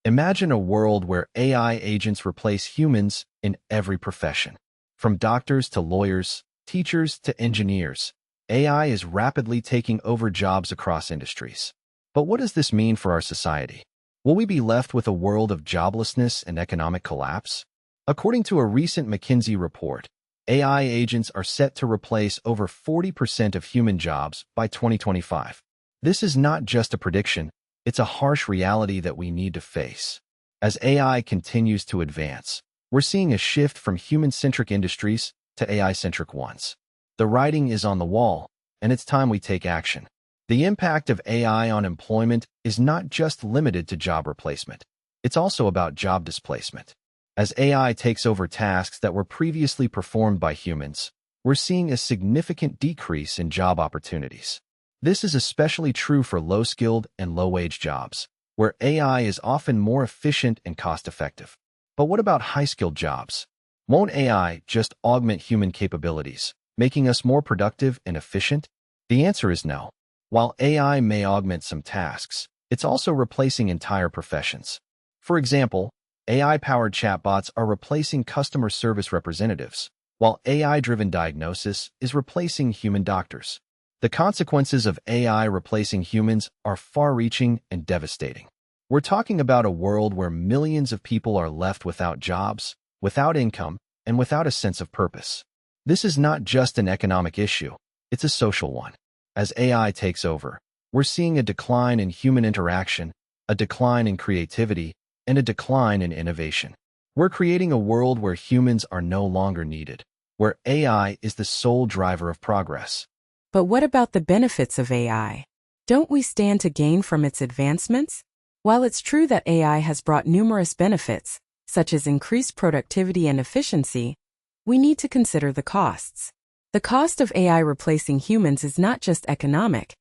Imagine a world where AI agents replace humans in every profession. From doctors to lawyers, teachers to engineers, AI is rapidly taking over jobs across industries. But what does this mean for our society? Will we be left with a world of joblessness and economic collapse? According to a recent McKinsey report, AI agents are set to replace over 40% of human jobs by 2025. This is not just a prediction, it's a harsh reality that we need to face. As AI continues to advance, we're seeing a shift from human-centric industries to AI-centric ones. The writing is on the wall, and it's time we take action. The impact of AI on employment is not just limited to job replacement. It's also about job displacement. As AI takes over tasks that were previously performed by humans, we're seeing a significant decrease in job opportunities. This is especially true for low-skilled and low-wage jobs, where AI is often more efficient and cost-effective. But what about high-skilled jobs? Won't AI just augment human capabilities, making us more productive and efficient? The answer is no. While AI may augment some tasks, it's also replacing entire professions. For example, AI-powered chatbots are replacing customer service representatives, while AI-driven diagnosis is replacing human doctors. The consequences of AI replacing humans are far-reaching and devastating. We're talking about a world where millions of people are left without jobs, without income, and without a sense of purpose. This is not just an economic issue, it's a social one. As AI takes over, we're seeing a decline in human interaction, a decline in creativity, and a decline in innovation. We're creating a world where humans are no longer needed, where AI is the sole driver of progress. But what about the benefits of AI? Don't we stand to gain from its advancements? While it's true that AI has brought numerous benefits, such as increased productivity and efficiency, we need to consider the costs. The cost of AI replacing humans is not just economic,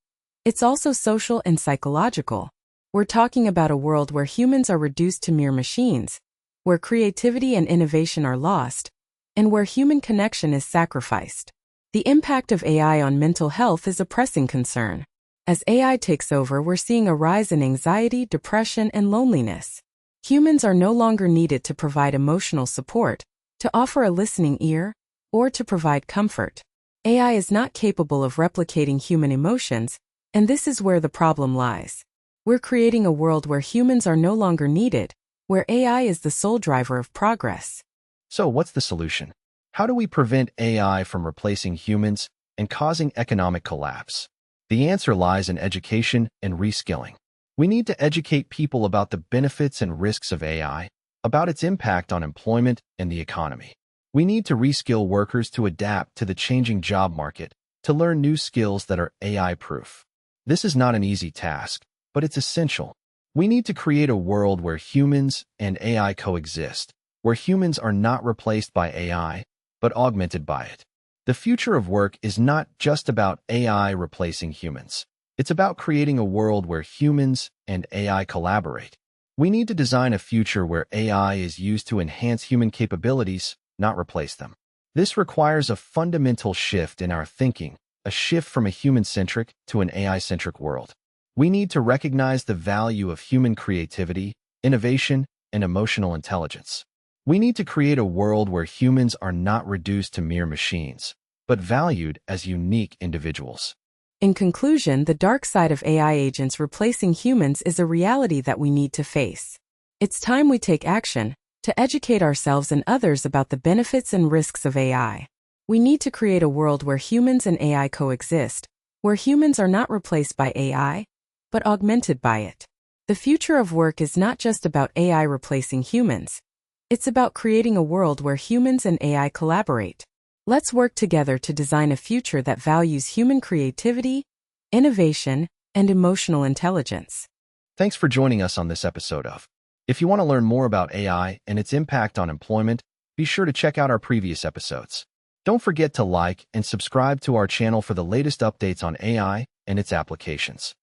it's also social and psychological. We're talking about a world where humans are reduced to mere machines, where creativity and innovation are lost, and where human connection is sacrificed. The impact of AI on mental health is a pressing concern. As AI takes over, we're seeing a rise in anxiety, depression, and loneliness. Humans are no longer needed to provide emotional support, to offer a listening ear, or to provide comfort. AI is not capable of replicating human emotions, and this is where the problem lies. We're creating a world where humans are no longer needed, where AI is the sole driver of progress. So what's the solution? How do we prevent AI from replacing humans and causing economic collapse? The answer lies in education and reskilling. We need to educate people about the benefits and risks of AI, about its impact on employment and the economy. We need to reskill workers to adapt to the changing job market, to learn new skills that are AI-proof. This is not an easy task, but it's essential. We need to create a world where humans and AI coexist, where humans are not replaced by AI, but augmented by it. The future of work is not just about AI replacing humans. It's about creating a world where humans and AI collaborate. We need to design a future where AI is used to enhance human capabilities, not replace them. This requires a fundamental shift in our thinking, a shift from a human-centric to an AI-centric world. We need to recognize the value of human creativity, innovation, and emotional intelligence. We need to create a world where humans are not reduced to mere machines, but valued as unique individuals. In conclusion, the dark side of AI agents replacing humans is a reality that we need to face. It's time we take action to educate ourselves and others about the benefits and risks of AI. We need to create a world where humans and AI coexist, where humans are not replaced by AI, but augmented by it. The future of work is not just about AI replacing humans. It's about creating a world where humans and AI collaborate. Let's work together to design a future that values human creativity, innovation, and emotional intelligence. Thanks for joining us on this episode of. If you want to learn more about AI and its impact on employment, be sure to check out our previous episodes. Don't forget to like and subscribe to our channel for the latest updates on AI and its applications.